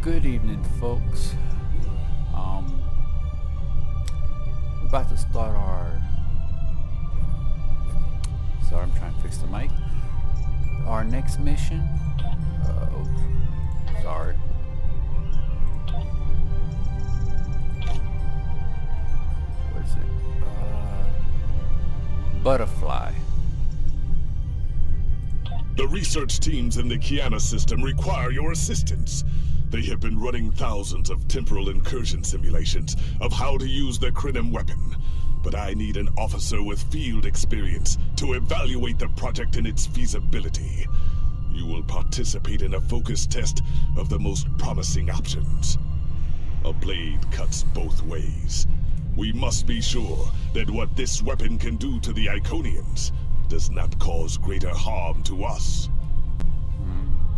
Good evening, folks. We're about to start our. Sorry, I'm trying to fix the mic. Our next mission. Sorry. What is it? Butterfly. The research teams in the Kiana system require your assistance. They have been running thousands of temporal incursion simulations of how to use the Krenim weapon. But I need an officer with field experience to evaluate the project and its feasibility. You will participate in a focus test of the most promising options. A blade cuts both ways. We must be sure that what this weapon can do to the Iconians does not cause greater harm to us.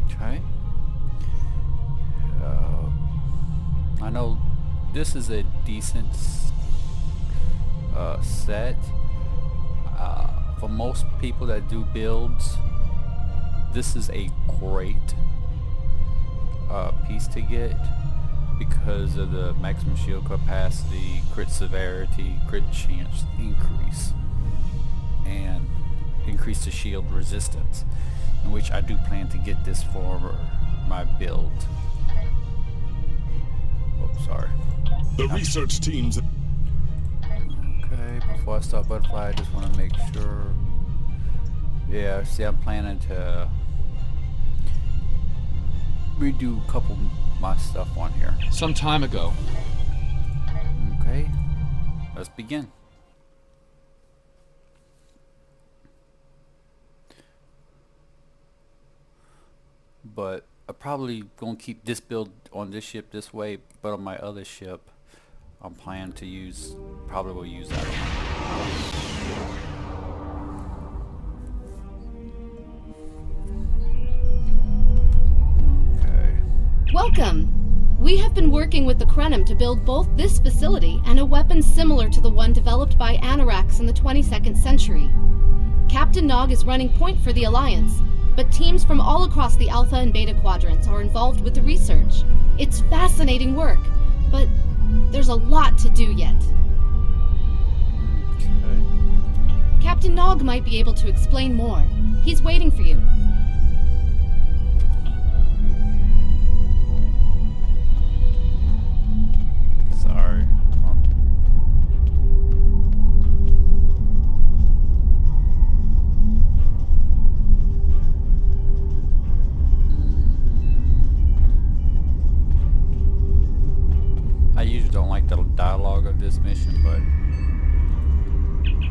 Okay. I know this is a decent set. For most people that do builds, this is a great piece to get because of the maximum shield capacity, crit severity, crit chance increase, and increase the shield resistance, in which I do plan to get this for my build. Oops, sorry. The research teams... Okay, before I start Butterfly, I just want to make sure... Yeah, see, I'm planning to redo a couple of my stuff on here. Some time ago. Okay, let's begin. But I'm probably gonna keep this build on this ship this way, but on my other ship I'm planning to use, probably will use that one. Okay. Welcome! We have been working with the Krenim to build both this facility and a weapon similar to the one developed by Anarax in the 22nd century. Captain Nog is running point for the Alliance, but teams from all across the Alpha and Beta quadrants are involved with the research. It's fascinating work, but there's a lot to do yet. Okay. Captain Nog might be able to explain more. He's waiting for you. Sorry. I usually don't like the dialogue of this mission, but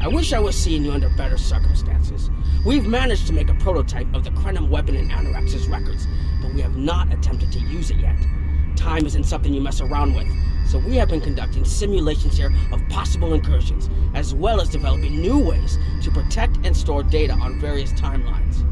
I wish I was seeing you under better circumstances. We've managed to make a prototype of the Krenim weapon in Anarax's records, but we have not attempted to use it yet. Time isn't something you mess around with, so we have been conducting simulations here of possible incursions, as well as developing new ways to protect and store data on various timelines.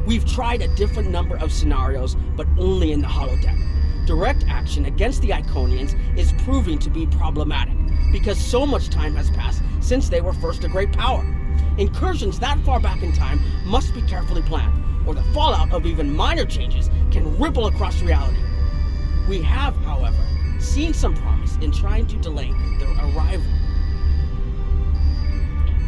We've tried a different number of scenarios, but only in the holodeck. Direct action against the Iconians is proving to be problematic, because so much time has passed since they were first a great power. Incursions that far back in time must be carefully planned, or the fallout of even minor changes can ripple across reality. We have, however, seen some promise in trying to delay their arrival.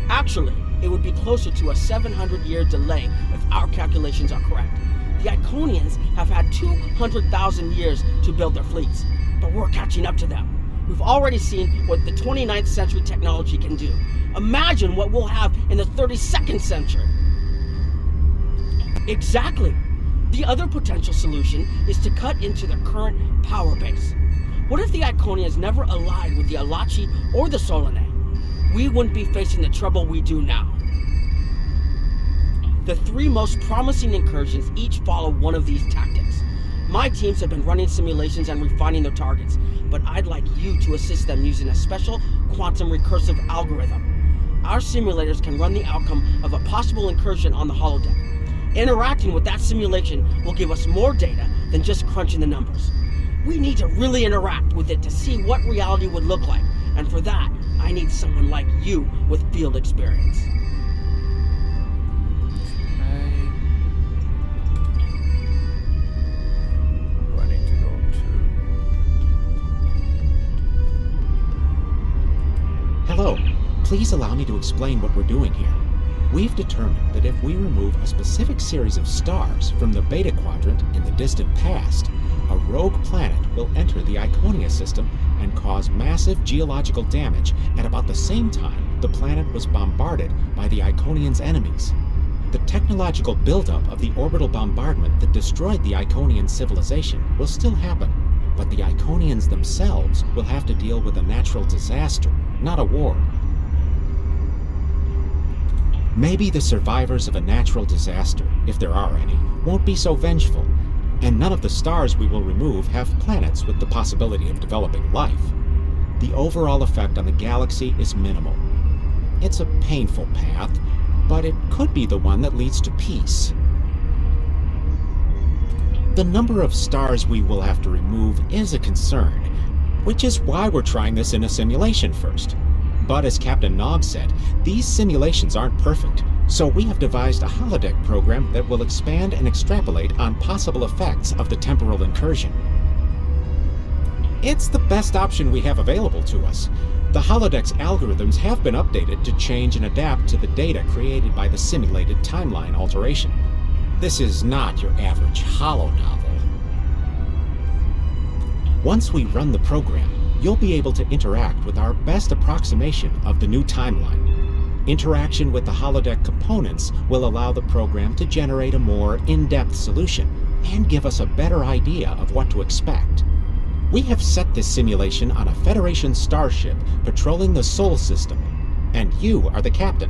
Actually, it would be closer to a 700-year delay if our calculations are correct. The Iconians have had 200,000 years to build their fleets, but we're catching up to them. We've already seen what the 29th century technology can do. Imagine what we'll have in the 32nd century. Exactly. The other potential solution is to cut into the current power base. What if the Iconians never allied with the Alachi or the Solanae? We wouldn't be facing the trouble we do now. The three most promising incursions each follow one of these tactics. My teams have been running simulations and refining their targets, but I'd like you to assist them using a special quantum recursive algorithm. Our simulators can run the outcome of a possible incursion on the holodeck. Interacting with that simulation will give us more data than just crunching the numbers. We need to really interact with it to see what reality would look like, and for that, I need someone like you with field experience. Please allow me to explain what we're doing here. We've determined that if we remove a specific series of stars from the Beta Quadrant in the distant past, a rogue planet will enter the Iconia system and cause massive geological damage at about the same time the planet was bombarded by the Iconians' enemies. The technological buildup of the orbital bombardment that destroyed the Iconian civilization will still happen, but the Iconians themselves will have to deal with a natural disaster, not a war. Maybe the survivors of a natural disaster, if there are any, won't be so vengeful, and none of the stars we will remove have planets with the possibility of developing life. The overall effect on the galaxy is minimal. It's a painful path, but it could be the one that leads to peace. The number of stars we will have to remove is a concern, which is why we're trying this in a simulation first. But as Captain Nog said, these simulations aren't perfect, so we have devised a holodeck program that will expand and extrapolate on possible effects of the temporal incursion. It's the best option we have available to us. The holodeck's algorithms have been updated to change and adapt to the data created by the simulated timeline alteration. This is not your average holo novel. Once we run the program, you'll be able to interact with our best approximation of the new timeline. Interaction with the holodeck components will allow the program to generate a more in-depth solution and give us a better idea of what to expect. We have set this simulation on a Federation starship patrolling the Sol system, and you are the captain.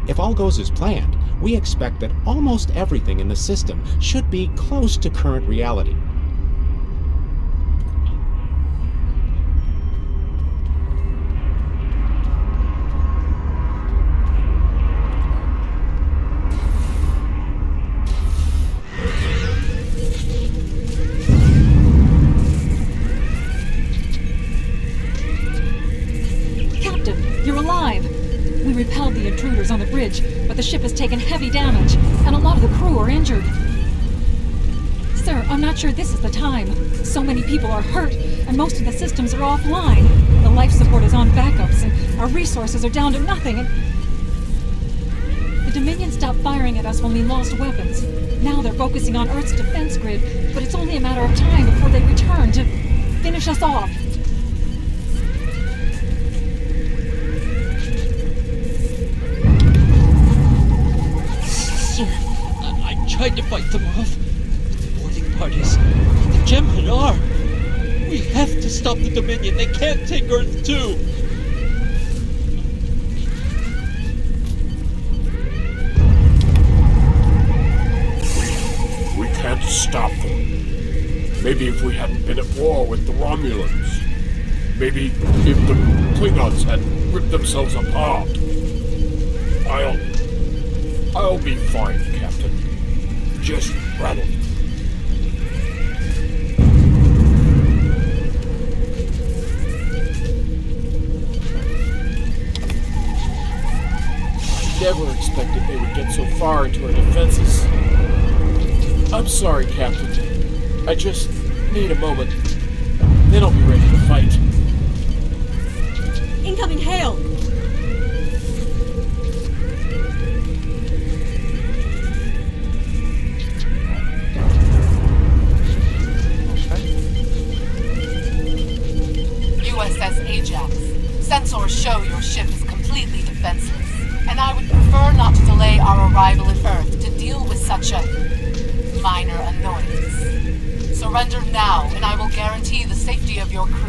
If all goes as planned, we expect that almost everything in the system should be close to current reality. Repelled the intruders on the bridge, but the ship has taken heavy damage, and a lot of the crew are injured. Sir, I'm not sure this is the time. So many people are hurt, and most of the systems are offline. The life support is on backups, and our resources are down to nothing, and... The Dominion stopped firing at us when we lost weapons. Now they're focusing on Earth's defense grid, but it's only a matter of time before they return to finish us off. I tried to fight them off. The boarding parties, the Jem'Hadar. We have to stop the Dominion. They can't take Earth too. We can't stop them. Maybe if we hadn't been at war with the Romulans. Maybe if the Klingons had ripped themselves apart. I'll be fine, Captain. Just rattle. I never expected they would get so far into our defenses. I'm sorry, Captain. I just need a moment. Then I'll be ready to fight. Incoming hail! USS Ajax. Sensors show your ship is completely defenseless, and I would prefer not to delay our arrival at Earth to deal with such a minor annoyance. Surrender now, and I will guarantee the safety of your crew.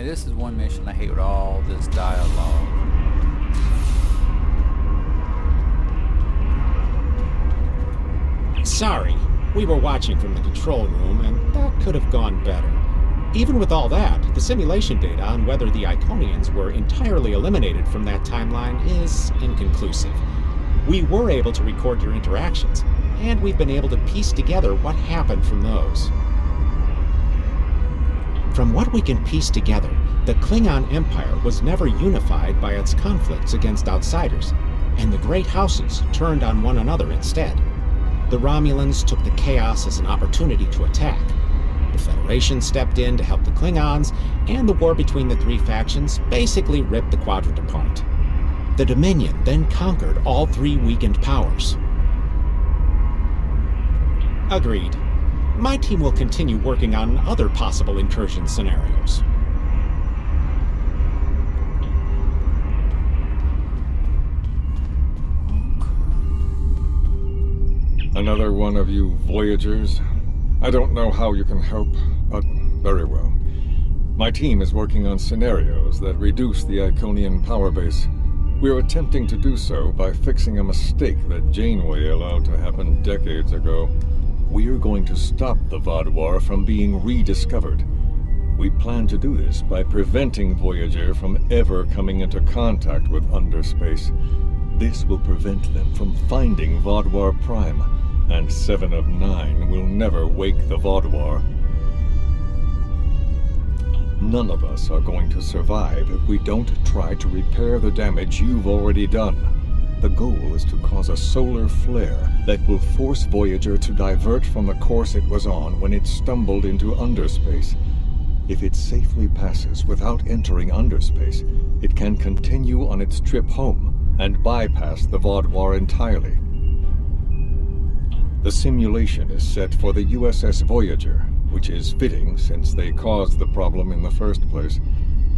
This is one mission I hate with all this dialogue. Sorry, we were watching from the control room, and that could have gone better. Even with all that, the simulation data on whether the Iconians were entirely eliminated from that timeline is inconclusive. We were able to record your interactions, and we've been able to piece together what happened from those. From what we can piece together, the Klingon Empire was never unified by its conflicts against outsiders, and the great houses turned on one another instead. The Romulans took the chaos as an opportunity to attack. The Federation stepped in to help the Klingons, and the war between the three factions basically ripped the quadrant apart. The Dominion then conquered all three weakened powers. Agreed. My team will continue working on other possible incursion scenarios. Another one of you Voyagers? I don't know how you can help, but very well. My team is working on scenarios that reduce the Iconian power base. We're attempting to do so by fixing a mistake that Janeway allowed to happen decades ago. We're going to stop the Vaadwaur from being rediscovered. We plan to do this by preventing Voyager from ever coming into contact with Underspace. This will prevent them from finding Vaadwaur Prime, and 7 of 9 will never wake the Vaadwaur. None of us are going to survive if we don't try to repair the damage you've already done. The goal is to cause a solar flare that will force Voyager to divert from the course it was on when it stumbled into Underspace. If it safely passes without entering Underspace, it can continue on its trip home and bypass the Vaadwaur entirely. The simulation is set for the USS Voyager, which is fitting since they caused the problem in the first place.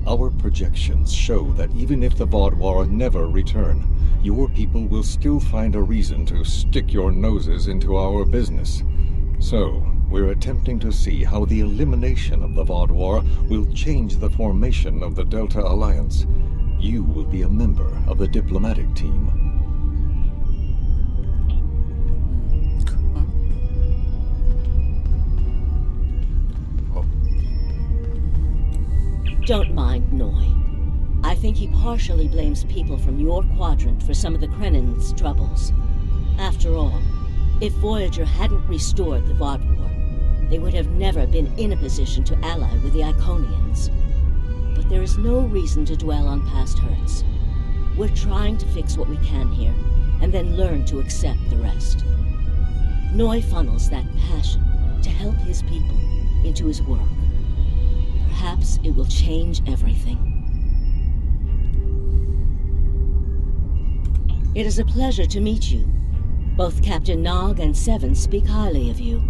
Our projections show that even if the Vaadwaur never return, your people will still find a reason to stick your noses into our business. So, we're attempting to see how the elimination of the Vaadwaur will change the formation of the Delta Alliance. You will be a member of the diplomatic team. Don't mind Noy. I think he partially blames people from your quadrant for some of the Krennin's troubles. After all, if Voyager hadn't restored the Vaadwaur, they would have never been in a position to ally with the Iconians. But there is no reason to dwell on past hurts. We're trying to fix what we can here, and then learn to accept the rest. Noy funnels that passion to help his people into his work. Perhaps it will change everything. It is a pleasure to meet you. Both Captain Nog and Seven speak highly of you.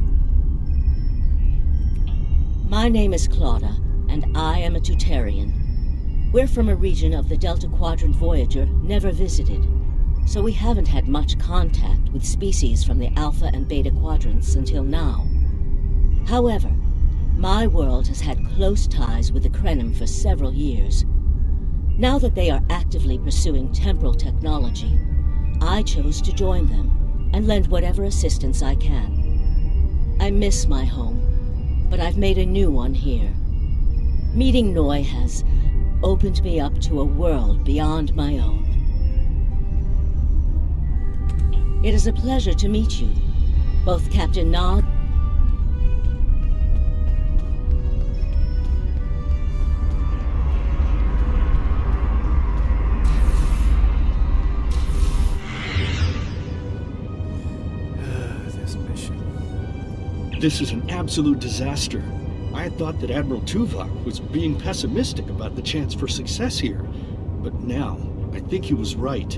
My name is Claudia, and I am a Tutarian. We're from a region of the Delta Quadrant Voyager never visited, so we haven't had much contact with species from the Alpha and Beta Quadrants until now. However, my world has had close ties with the Krenim for several years. Now that they are actively pursuing temporal technology, I chose to join them and lend whatever assistance I can. I miss my home, but I've made a new one here. Meeting Noy has opened me up to a world beyond my own. It is a pleasure to meet you, both Captain Nog. This is an absolute disaster. I had thought that Admiral Tuvok was being pessimistic about the chance for success here, but now I think he was right.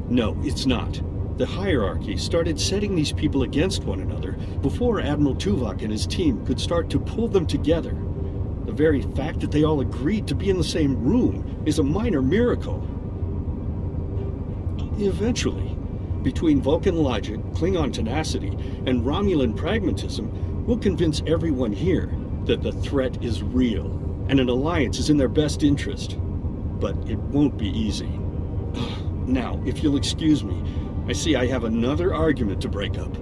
No, it's not. The hierarchy started setting these people against one another before Admiral Tuvok and his team could start to pull them together. The very fact that they all agreed to be in the same room is a minor miracle. Eventually, between Vulcan logic, Klingon tenacity, and Romulan pragmatism, we'll convince everyone here that the threat is real, and an alliance is in their best interest. But it won't be easy. Now, if you'll excuse me, I see I have another argument to break up.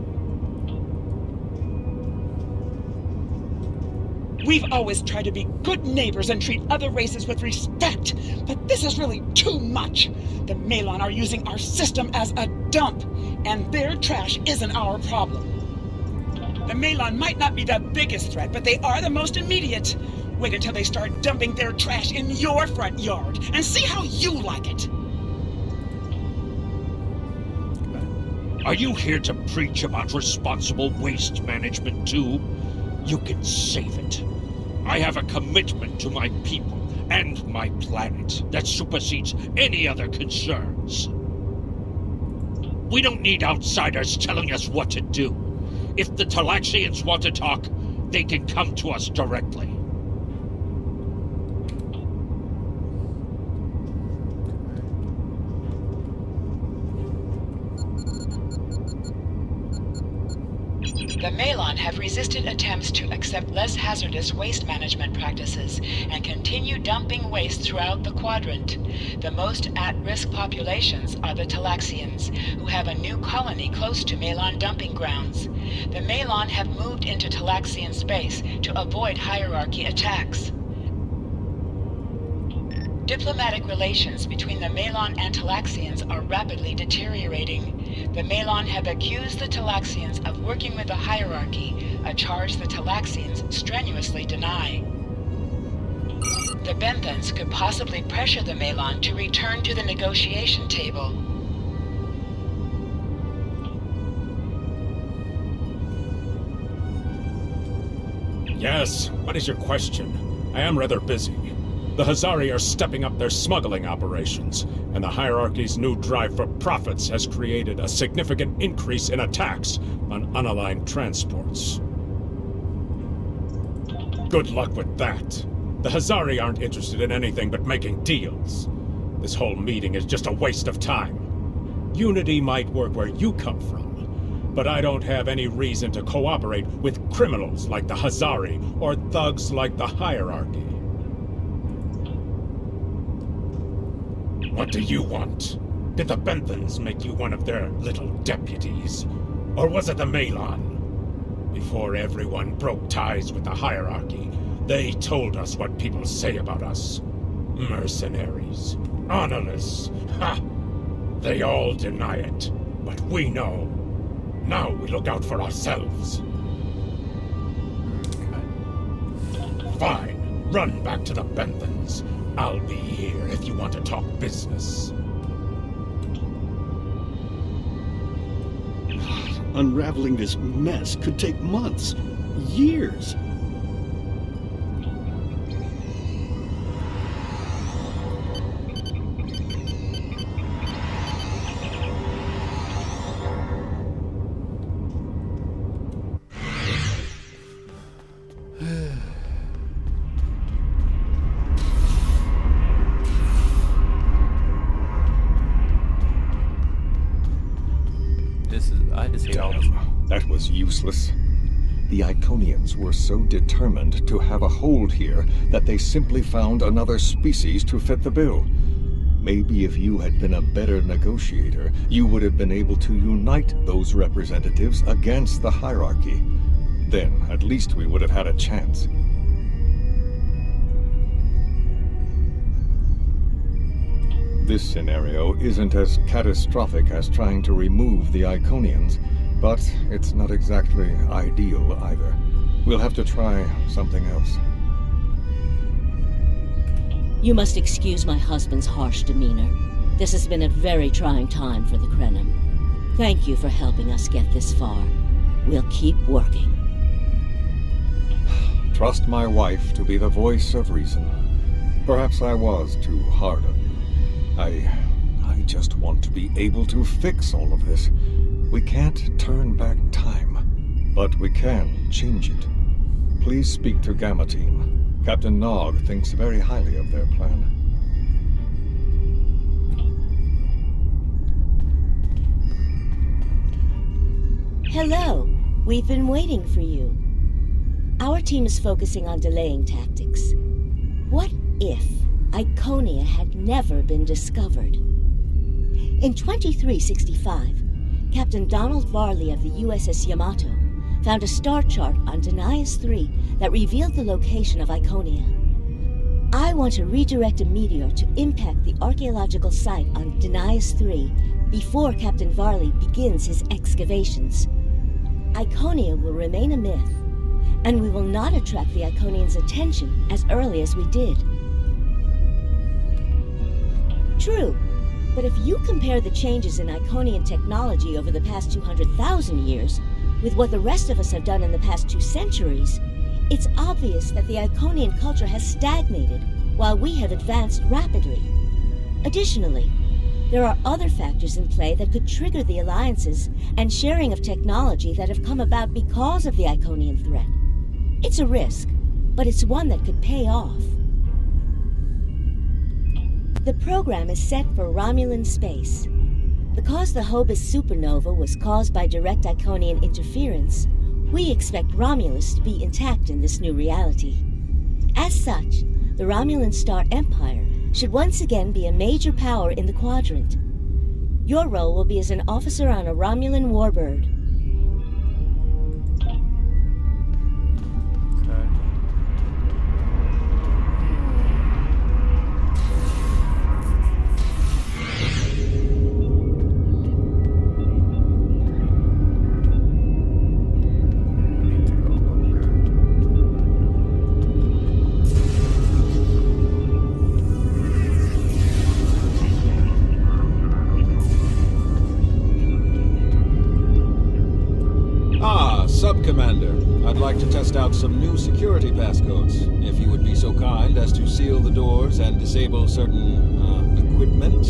We've always tried to be good neighbors and treat other races with respect, but this is really too much. The Malon are using our system as a dump, and their trash isn't our problem. The Malon might not be the biggest threat, but they are the most immediate. Wait until they start dumping their trash in your front yard, and see how you like it. Are you here to preach about responsible waste management too? You can save it. I have a commitment to my people and my planet that supersedes any other concerns. We don't need outsiders telling us what to do. If the Talaxians want to talk, they can come to us directly. The Malon have resisted attempts to accept less hazardous waste management practices and continue dumping waste throughout the quadrant. The most at-risk populations are the Talaxians, who have a new colony close to Malon dumping grounds. The Malon have moved into Talaxian space to avoid hierarchy attacks. Diplomatic relations between the Malon and Talaxians are rapidly deteriorating. The Malon have accused the Talaxians of working with the hierarchy, a charge the Talaxians strenuously deny. The Benthans could possibly pressure the Malon to return to the negotiation table. Yes, what is your question? I am rather busy. The Hazari are stepping up their smuggling operations, and the hierarchy's new drive for profits has created a significant increase in attacks on unaligned transports. Good luck with that. The Hazari aren't interested in anything but making deals. This whole meeting is just a waste of time. Unity might work where you come from, but I don't have any reason to cooperate with criminals like the Hazari or thugs like the hierarchy. What do you want? Did the Benthans make you one of their little deputies? Or was it the Malon? Before everyone broke ties with the hierarchy, they told us what people say about us. Mercenaries. Honorless. Ha! They all deny it, but we know. Now we look out for ourselves. Fine. Run back to the Benthans. I'll be here if you want to talk business. Unraveling this mess could take months, years. That was useless. The Iconians were so determined to have a hold here that they simply found another species to fit the bill. Maybe if you had been a better negotiator, you would have been able to unite those representatives against the hierarchy. Then, at least we would have had a chance. This scenario isn't as catastrophic as trying to remove the Iconians, but it's not exactly ideal either. We'll have to try something else. You must excuse my husband's harsh demeanor. This has been a very trying time for the Krenim. Thank you for helping us get this far. We'll keep working. Trust my wife to be the voice of reason. Perhaps I was too hard on you. I just want to be able to fix all of this. We can't turn back time, but we can change it. Please speak to Gamma Team. Captain Nog thinks very highly of their plan. Hello. We've been waiting for you. Our team is focusing on delaying tactics. What if Iconia had never been discovered? In 2365, Captain Donald Varley of the USS Yamato found a star chart on Denias 3 that revealed the location of Iconia. I want to redirect a meteor to impact the archaeological site on Denias 3 before Captain Varley begins his excavations. Iconia will remain a myth, and we will not attract the Iconians' attention as early as we did. True, but if you compare the changes in Iconian technology over the past 200,000 years with what the rest of us have done in the past 2 centuries, it's obvious that the Iconian culture has stagnated while we have advanced rapidly. Additionally, there are other factors in play that could trigger the alliances and sharing of technology that have come about because of the Iconian threat. It's a risk, but it's one that could pay off. The program is set for Romulan space. Because the Hobus supernova was caused by direct Iconian interference, we expect Romulus to be intact in this new reality. As such, the Romulan Star Empire should once again be a major power in the quadrant. Your role will be as an officer on a Romulan warbird. Commander, I'd like to test out some new security passcodes. If you would be so kind as to seal the doors and disable certain, equipment,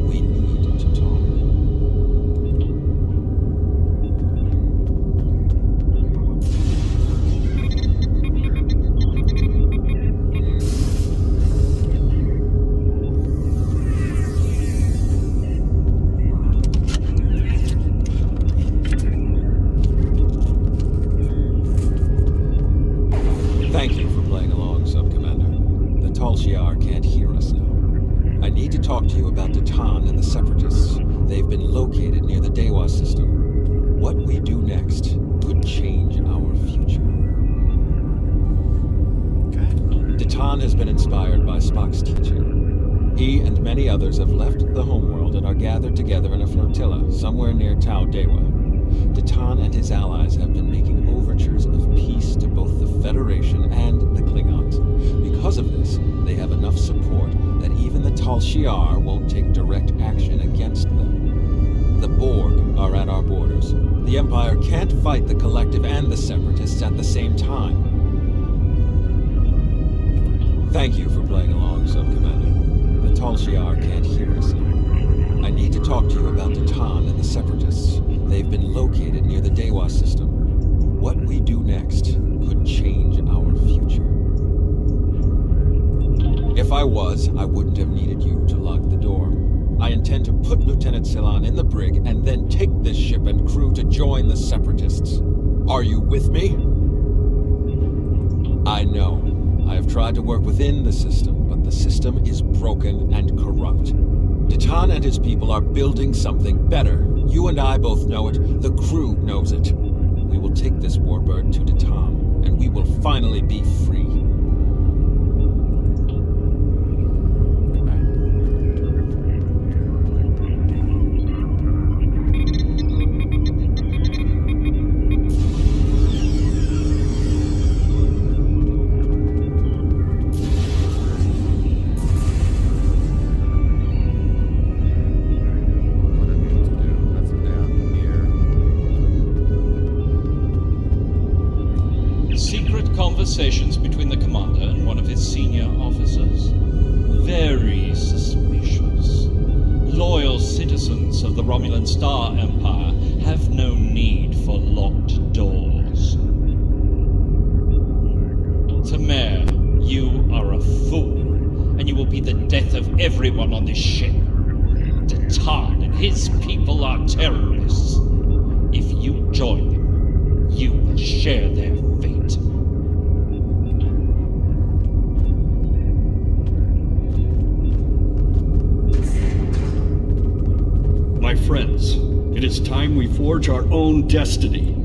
we need to talk. Thank you for playing along, Sub-Commander. The Tal Shiar can't hear us now. I need to talk to you about Datan and the Separatists. They've been located near the Dewa system. What we do next could change our future. Datan has been inspired by Spock's teaching. He and many others have left the homeworld and are gathered together in a flotilla somewhere near Tau Dewa. Datan and his allies have been making overtures of peace to both the Federation and the Klingons. Because of this, they have enough support that even the Tal Shiar won't take direct action against them. The Borg are at our borders. The Empire can't fight the Collective and the Separatists at the same time. Thank you for playing along, Sub-Commander. The Tal Shiar can't hear us now. I need to talk to you about Datan and the Separatists. They've been located near the Dewa system. What we do next could change our future. If I was, I wouldn't have needed you to lock the door. I intend to put Lieutenant Silan in the brig and then take this ship and crew to join the Separatists. Are you with me? I know. I have tried to work within the system, but the system is broken and corrupt. Datan and his people are building something better. You and I both know it. The crew knows it. We will take this warbird to Datan, and we will finally be free. Conversations between the commander and one of his senior officers. Very suspicious. Loyal citizens of the Romulan Star Empire have no need for locked doors. Tamer, you are a fool, and you will be the death of everyone on this ship. Datan and his people are terrorists. If you join them, you will share their fate. My friends, it is time we forge our own destiny.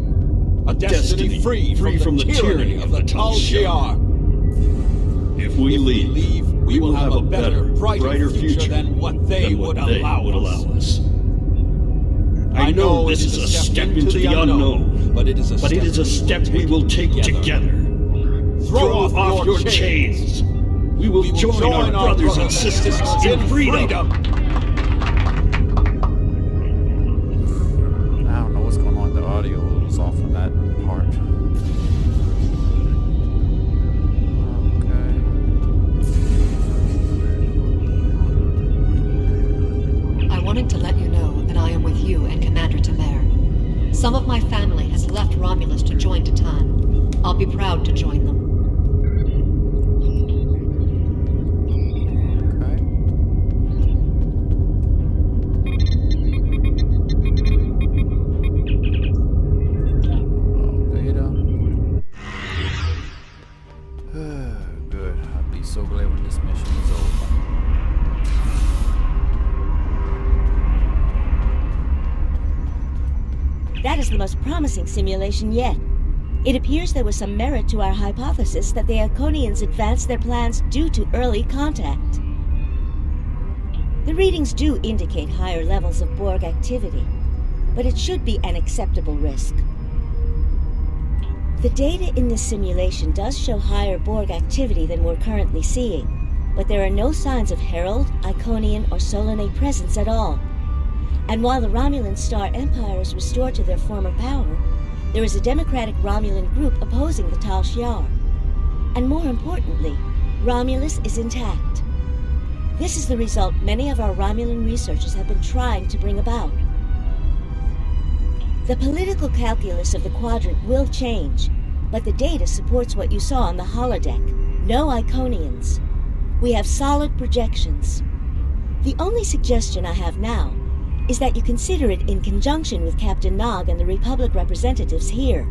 A destiny free from the tyranny of the Tal Shiar. If we leave, we will have a better, brighter future than what they would allow us. I know this is a step into the unknown, but it is a step we will take together. Throw off your chains. We will join our brothers and sisters in freedom. I don't know what's going on. The audio was off of that part. I wanted to let you know that I am with you and Commander Tamer. Some of my family has left Romulus to join Titan. I'll be proud to join them. Good. I'll be so glad when this mission is over. That is the most promising simulation yet. It appears there was some merit to our hypothesis that the Iconians advanced their plans due to early contact. The readings do indicate higher levels of Borg activity, but it should be an acceptable risk. The data in this simulation does show higher Borg activity than we're currently seeing, but there are no signs of Herald, Iconian, or Solanae presence at all. And while the Romulan Star Empire is restored to their former power, there is a democratic Romulan group opposing the Tal Shiar. And more importantly, Romulus is intact. This is the result many of our Romulan researchers have been trying to bring about. The political calculus of the Quadrant will change, but the data supports what you saw on the holodeck. No Iconians. We have solid projections. The only suggestion I have now is that you consider it in conjunction with Captain Nog and the Republic representatives here.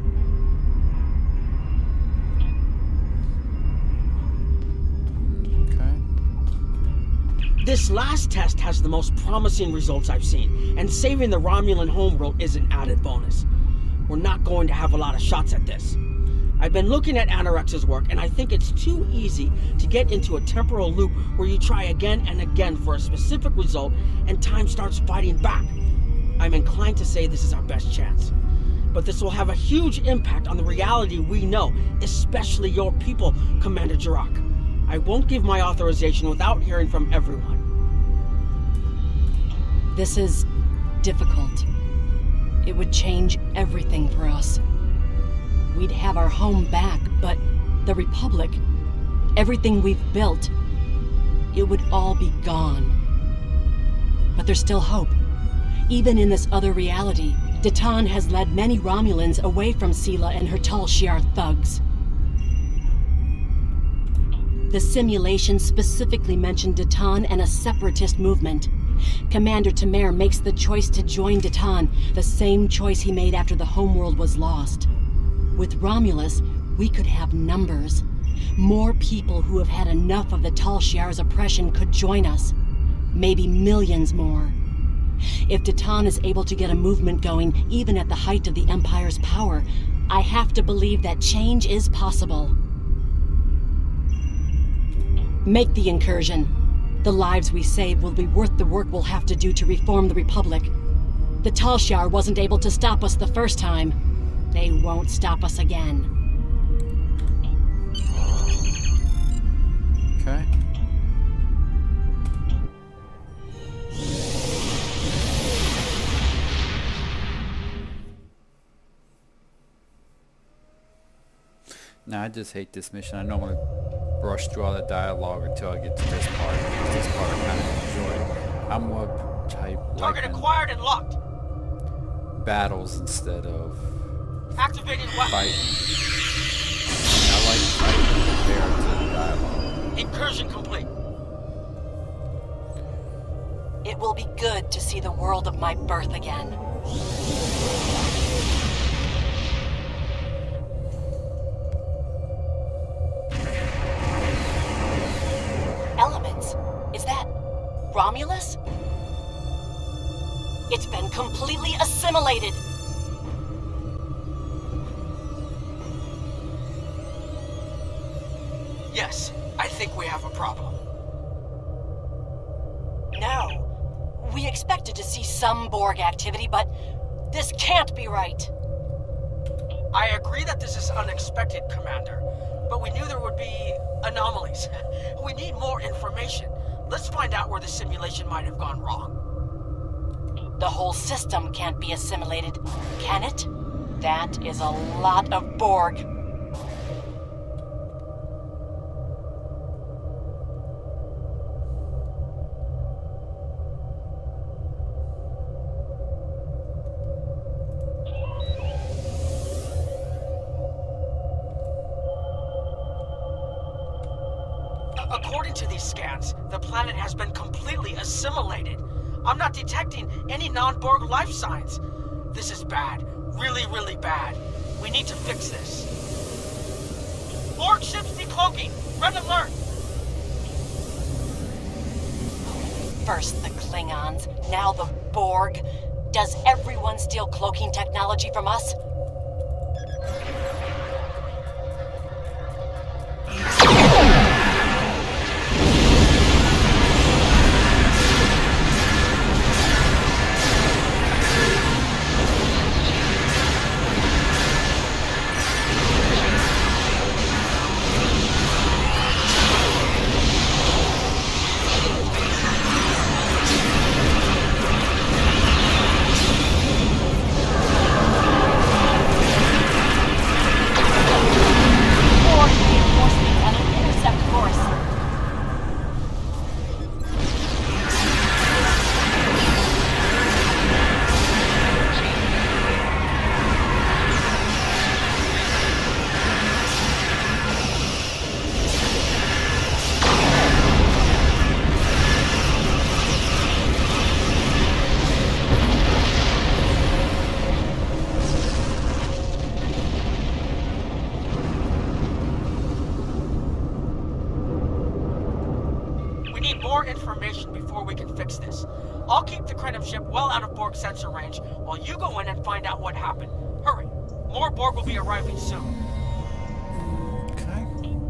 This last test has the most promising results I've seen, and saving the Romulan homeworld is an added bonus. We're not going to have a lot of shots at this. I've been looking at Anorex's work, and I think it's too easy to get into a temporal loop where you try again and again for a specific result, and time starts fighting back. I'm inclined to say this is our best chance. But this will have a huge impact on the reality we know, especially your people, Commander Jirak. I won't give my authorization without hearing from everyone. This is difficult. It would change everything for us. We'd have our home back, but the Republic, everything we've built, it would all be gone. But there's still hope. Even in this other reality, Datan has led many Romulans away from Sela and her Tal Shiar thugs. The simulation specifically mentioned Datan and a separatist movement. Commander Tamer makes the choice to join Datan, the same choice he made after the homeworld was lost. With Romulus, we could have numbers. More people who have had enough of the Tal Shiar's oppression could join us. Maybe millions more. If Datan is able to get a movement going, even at the height of the Empire's power, I have to believe that change is possible. Make the incursion. The lives we save will be worth the work we'll have to do to reform the Republic. The Tal Shiar wasn't able to stop us the first time. They won't stop us again. Okay. Now I just hate this mission. I normally brush through all the dialogue until I get to this part. This part I kind of enjoy. I'm more type Target acquired and locked. Battles instead of activating weapon. Fight. I like fighting compared to the dialogue. Incursion complete. It will be good to see the world of my birth again. Elements? Is that Romulus? It's been completely assimilated. Yes, I think we have a problem. No. We expected to see some Borg activity, but this can't be right. I agree that this is unexpected, Commander, but we knew there would be anomalies. We need more information. Let's find out where the simulation might have gone wrong. The whole system can't be assimilated, can it? That is a lot of Borg. According to these scans, the planet has been completely assimilated. I'm not detecting any non-Borg life signs. This is bad. Really, really bad. We need to fix this. Borg ships decloaking! Red alert! First the Klingons, now the Borg. Does everyone steal cloaking technology from us? More information before we can fix this. I'll keep the Krenim ship well out of Borg sensor range while you go in and find out what happened. Hurry. More Borg will be arriving soon. Okay.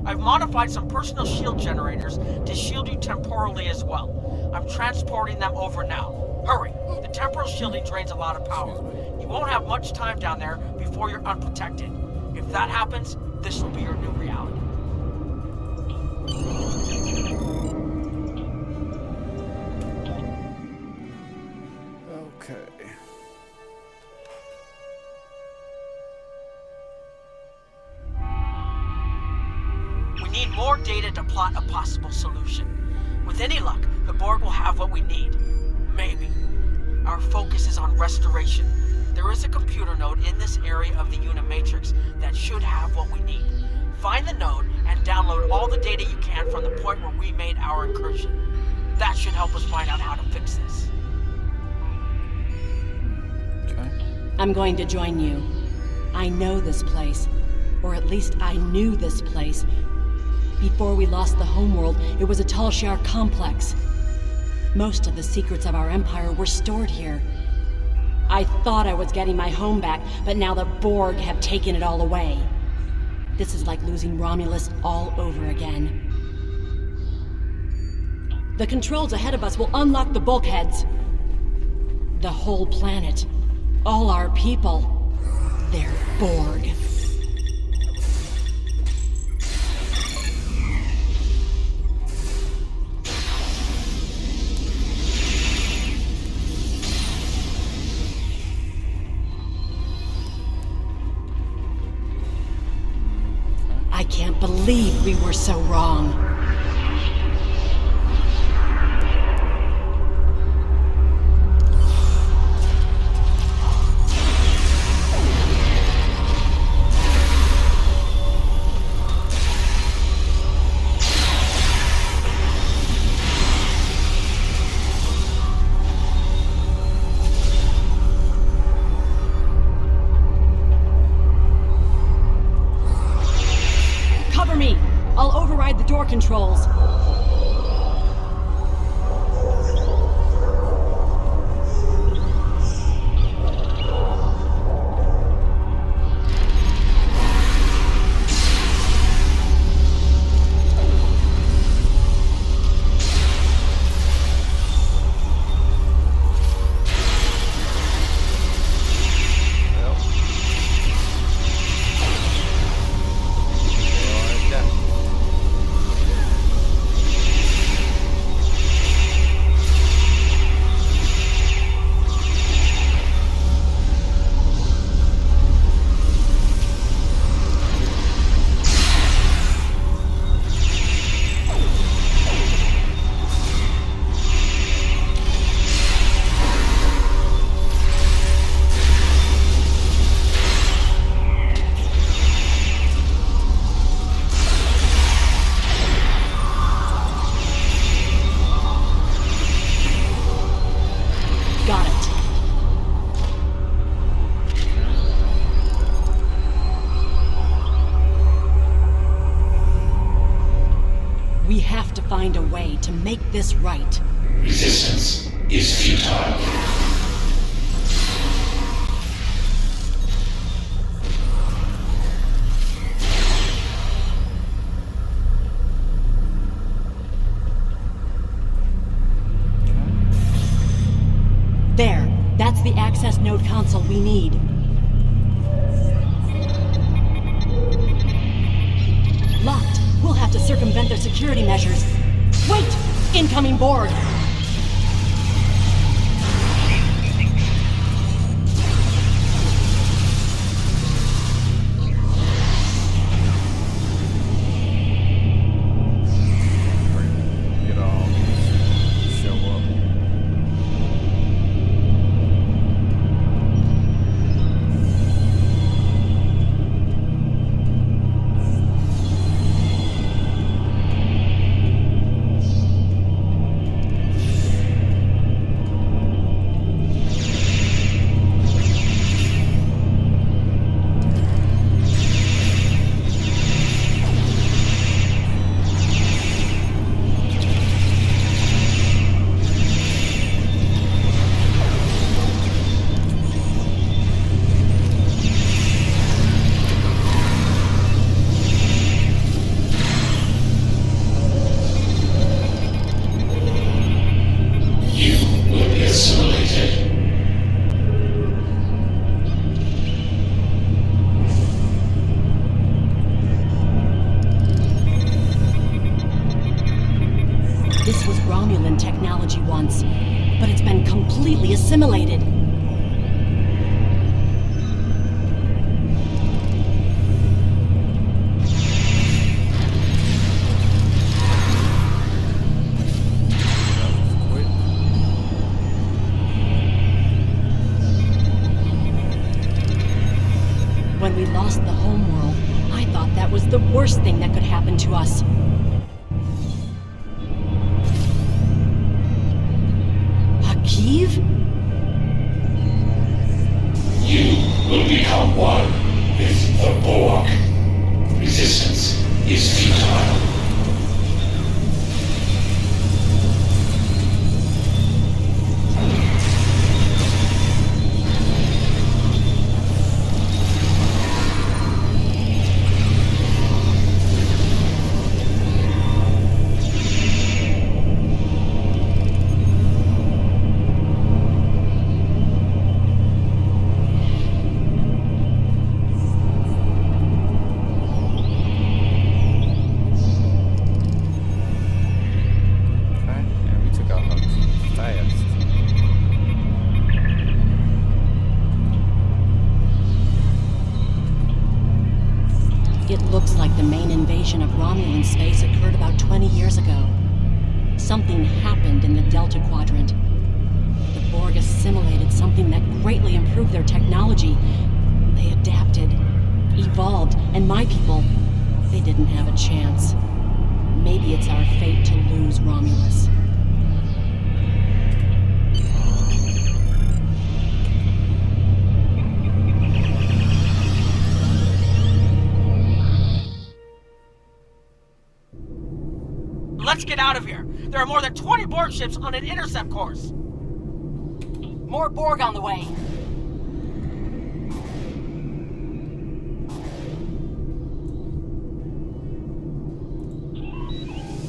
I've modified some personal shield generators to shield you temporally as well. I'm transporting them over now. Hurry. The temporal shielding drains a lot of power. You won't have much time down there before you're unprotected. If that happens, this will be your new reality. Okay. We need more data to plot a possible solution. With any luck, the Borg will have what we need. Maybe. Our focus is on restoration. There is a computer node in this area of the Unimatrix that should have what we need. Find the node and download all the data you can from the point where we made our incursion. That should help us find out how to fix this. I'm going to join you. I know this place. Or at least I knew this place. Before we lost the homeworld, it was a Tal Shiar complex. Most of the secrets of our empire were stored here. I thought I was getting my home back, but now the Borg have taken it all away. This is like losing Romulus all over again. The controls ahead of us will unlock the bulkheads. The whole planet. All our people. They're Borg. I can't believe we were so wrong. find a way to make this right. Resistance is futile. There. That's the access node console we need. Locked. We'll have to circumvent their security measures. Wait! Incoming Borg! Get all show up. This was Romulan technology once, but it's been completely assimilated. When we lost the homeworld, I thought that was the worst thing that could happen to us. Hakiv? You will become one with the Borg. Resistance is futile. It looks like the main invasion of Romulan space occurred about 20 years ago. Something happened in the Delta Quadrant. The Borg assimilated something that greatly improved their technology. They adapted, evolved, and my people, they didn't have a chance. Maybe it's our fate to lose Romulus. Let's get out of here. There are more than 20 Borg ships on an intercept course. More Borg on the way.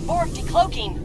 Borg decloaking.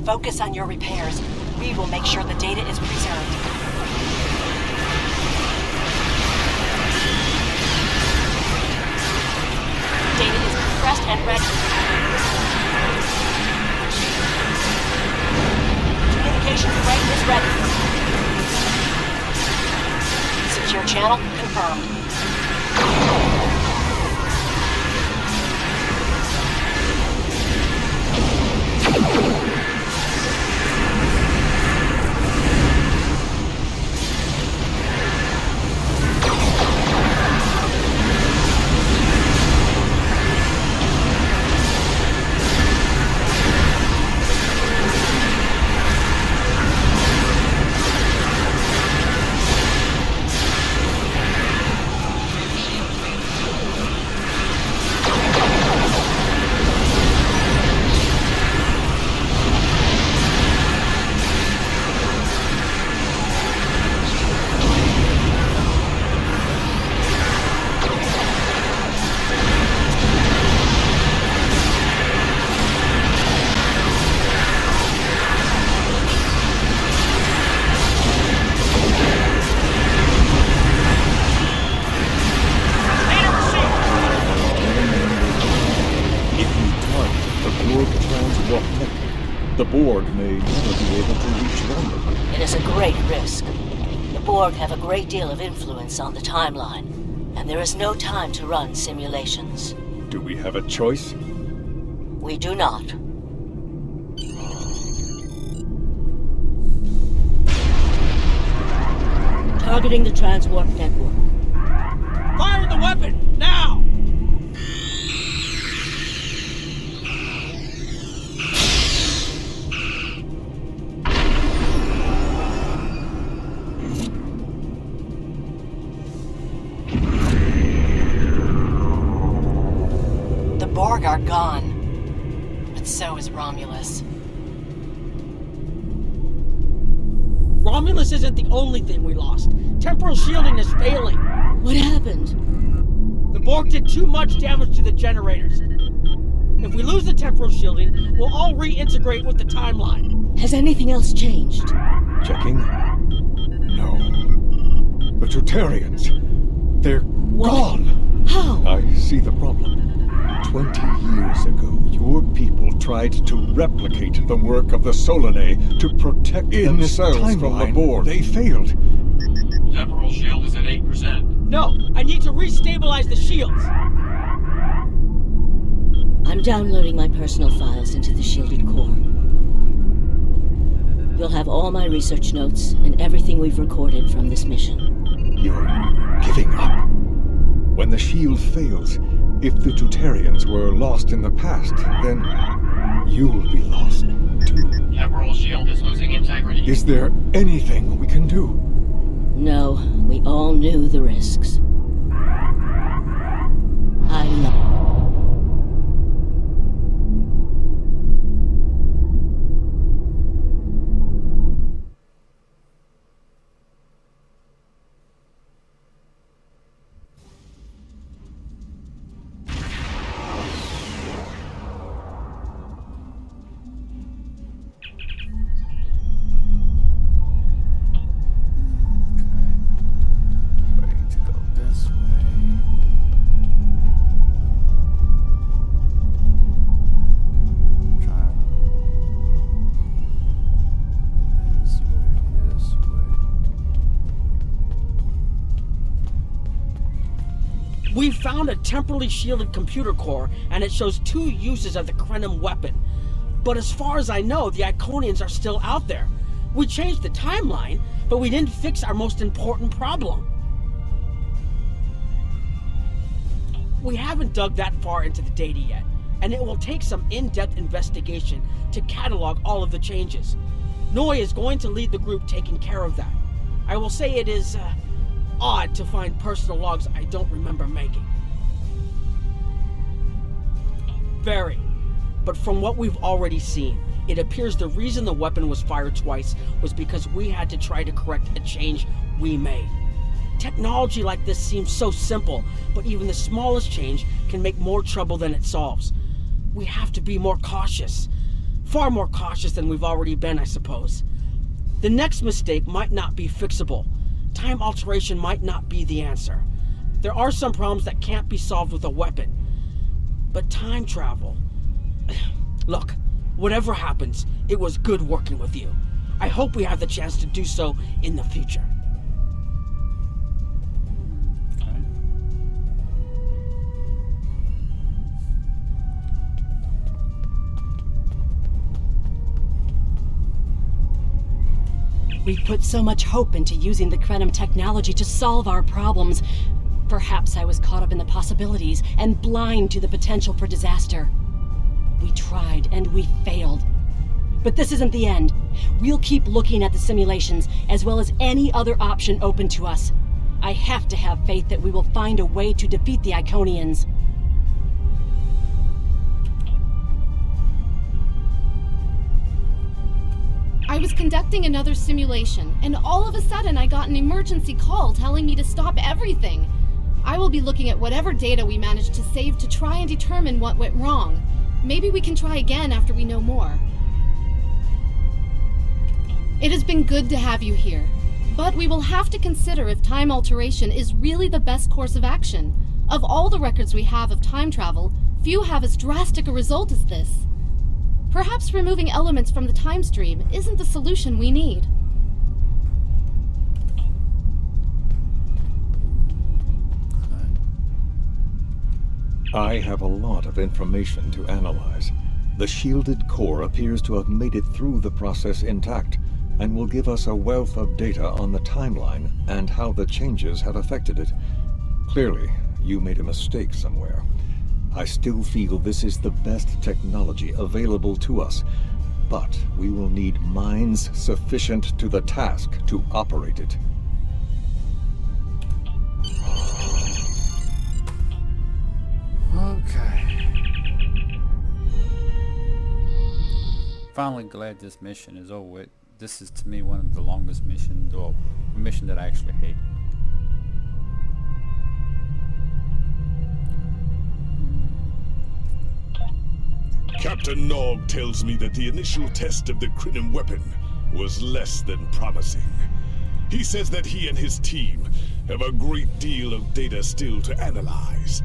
Focus on your repairs. We will make sure the data is preserved. Data is compressed and ready. Communications array is ready. Secure channel confirmed. The Borg may never be able to reach London. It is a great risk. The Borg have a great deal of influence on the timeline, and there is no time to run simulations. Do we have a choice? We do not. Targeting the transwarp network. Fire the weapon, now! The Borg are gone, but so is Romulus. Romulus isn't the only thing we lost. Temporal shielding is failing. What happened? The Borg did too much damage to the generators. If we lose the temporal shielding, we'll all reintegrate with the timeline. Has anything else changed? Checking? No. The Tutarians. They're gone. How? I see the problem. 20 years ago, your people tried to replicate the work of the Solanae to protect themselves from the Borg. They failed. Temporal shield is at 8%. No, I need to restabilize the shields. I'm downloading my personal files into the shielded core. You'll have all my research notes and everything we've recorded from this mission. You're giving up. When the shield fails, if the Tutarians were lost in the past, then you'll be lost too. Temporal shield is losing integrity. Is there anything we can do? No, we all knew the risks. I love. We found a temporally shielded computer core, and it shows 2 uses of the Krenim weapon. But as far as I know, the Iconians are still out there. We changed the timeline, but we didn't fix our most important problem. We haven't dug that far into the data yet, and it will take some in-depth investigation to catalog all of the changes. Noi is going to lead the group taking care of that. I will say it is, odd to find personal logs I don't remember making. Very. But from what we've already seen, it appears the reason the weapon was fired twice was because we had to try to correct a change we made. Technology like this seems so simple, but even the smallest change can make more trouble than it solves. We have to be more cautious. Far more cautious than we've already been, I suppose. The next mistake might not be fixable. Time alteration might not be the answer. There are some problems that can't be solved with a weapon. But time travel... Look, whatever happens, it was good working with you. I hope we have the chance to do so in the future. We've put so much hope into using the Krenim technology to solve our problems. Perhaps I was caught up in the possibilities and blind to the potential for disaster. We tried and we failed. But this isn't the end. We'll keep looking at the simulations as well as any other option open to us. I have to have faith that we will find a way to defeat the Iconians. I was conducting another simulation, and all of a sudden I got an emergency call telling me to stop everything. I will be looking at whatever data we managed to save to try and determine what went wrong. Maybe we can try again after we know more. It has been good to have you here, but we will have to consider if time alteration is really the best course of action. Of all the records we have of time travel, few have as drastic a result as this. Perhaps removing elements from the time stream isn't the solution we need. I have a lot of information to analyze. The shielded core appears to have made it through the process intact, and will give us a wealth of data on the timeline and how the changes have affected it. Clearly, you made a mistake somewhere. I still feel this is the best technology available to us, but we will need minds sufficient to the task to operate it. Okay. Finally glad this mission is over with. This is to me one of the longest missions, or a mission that I actually hate. Captain Nog tells me that the initial test of the Crinum weapon was less than promising. He says that he and his team have a great deal of data still to analyze.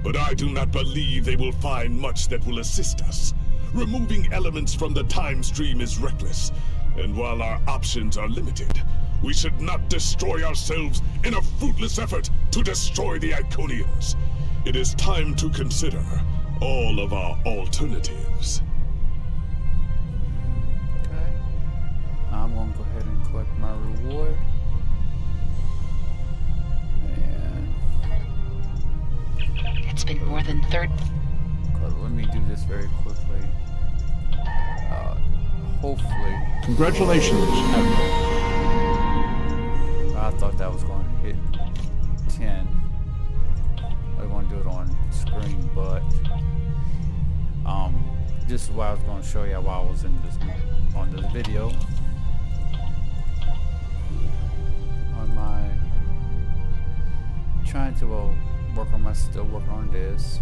But I do not believe they will find much that will assist us. Removing elements from the time stream is reckless, and while our options are limited, we should not destroy ourselves in a fruitless effort to destroy the Iconians. It is time to consider all of our alternatives. Okay. I'm going to go ahead and collect my reward. And it's been more than 30. Let me do this very quickly. Hopefully. Congratulations, Admiral. I thought that was going to hit 10. I was going to do it on screen, but this is what I was going to show you while I was in this on this video. On my trying to work on my still working on this.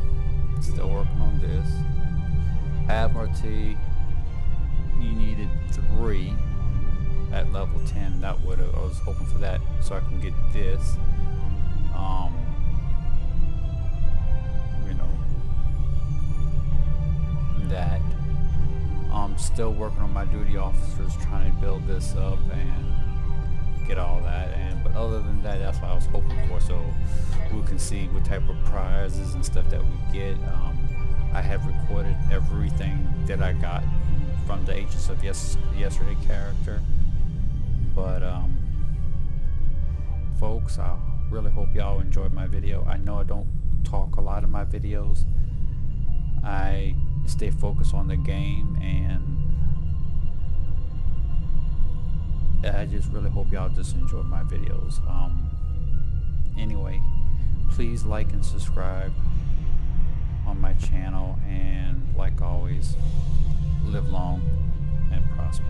Admiralty, you needed 3 at level 10. That would I was hoping for that so I can get this. You know, that. I'm still working on my duty officers, trying to build this up and get all that. But other than that, that's what I was hoping for. So we can see what type of prizes and stuff that we get. I have recorded everything that I got from the Agents of Yesterday character. But folks, I really hope y'all enjoyed my video. I know I don't talk a lot in my videos. I stay focused on the game, and I just really hope y'all just enjoy my videos. Anyway, please like and subscribe on my channel, and like always, live long and prosper.